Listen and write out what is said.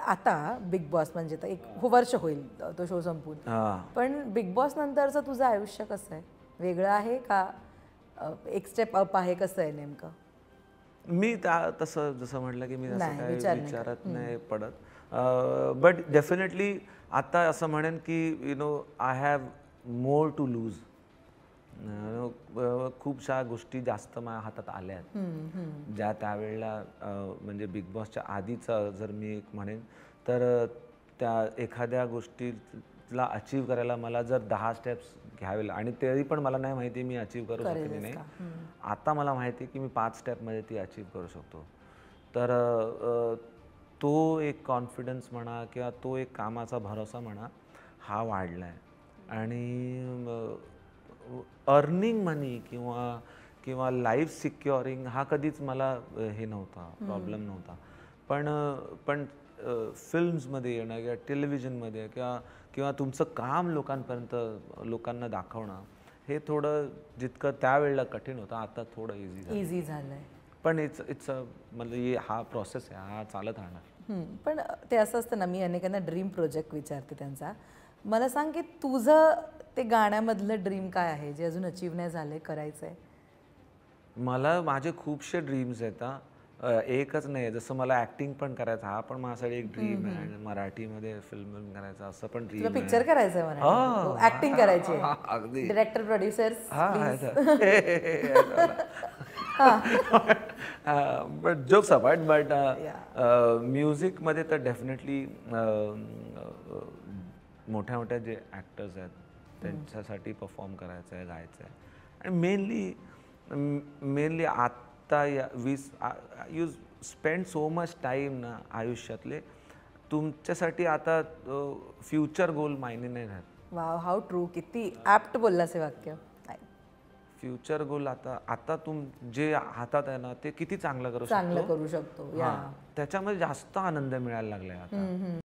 आता big boss म्हणजे तर एक वर्ष होईल तो शो संपून, पण बिग बॉस नंतरचं तुझं आयुष्य कसं आहे? वेगळं आहे का एक स्टेप अप आहे, कसं आहे नेमकं? मी तसं जसं म्हटलं की मी तसं काय विचारात नाही पडत, बट डेफिनेटली आता असं म्हणेन की I have more to lose. खूपशा गोष्टी जास्त माझ्या हातात आल्या आहेत ज्या त्यावेळेला म्हणजे बिग बॉसच्या आधीचा जर मी एक म्हणेन तर त्या एखाद्या गोष्टीला अचीव करायला मला जर 10 स्टेप्स घ्यावे आणि तरी पण मला नाही माहिती मी अचीव करू शकते की नाही. आता मला माहिती आहे की मी 5 स्टेपमध्ये ती अचीव करू शकतो. तर तो एक कॉन्फिडन्स म्हणा किंवा तो एक कामाचा भरोसा म्हणा हा वाढला आहे. आणि अर्निंग मनी किंवा लाईफ सिक्युअरिंग हा कधीच मला हे नव्हता, प्रॉब्लेम नव्हता. पण फिल्म्समध्ये येणं किंवा टेलिव्हिजनमध्ये किंवा तुमचं काम लोकांना दाखवणं हे थोडं जितकं त्यावेळेला कठीण होतं आता थोडं इझी झालंय. पण इट्स म्हणजे हा प्रोसेस आहे, हा चालत राहणार. पण ते असं असतं ना, मी अनेकांना ड्रीम प्रोजेक्ट विचारते त्यांचा. मला सांग की तुझं ते गाण्यामधलं ड्रीम काय आहे जे अजून अचीव नाही झालंय, करायचंय? मला माझे खूपशे ड्रीम्स आहेत. एकच नाही, जसं मला ऍक्टिंग पण करायचं हा पण माझ्यासाठी एक ड्रीम आहे. आणि मराठीमध्ये फिल्म करायचं असं पण ड्रीम आहे. पिक्चर करायचंय मला, ऍक्टिंग करायची, director producers. But jokes apart, but म्युझिकमध्ये तर डेफिनेटली मोठ्या मोठ्या जे ॲक्टर्स आहेत त्यांच्यासाठी परफॉर्म करायचं आहे, गायचं आहे. आणि मेनली आत्ता you spend so much time ना आयुष्यातले तुमच्यासाठी आता फ्युचर गोल मायने नाही राहत. Wow, how true. किती ॲप्ट बोललास हे वाक्य. फ्युचर गोल आता जे हातात आहे ना ते किती चांगलं करू शकतो. त्याच्यामध्ये जास्त आनंद मिळायला लागलाय आता.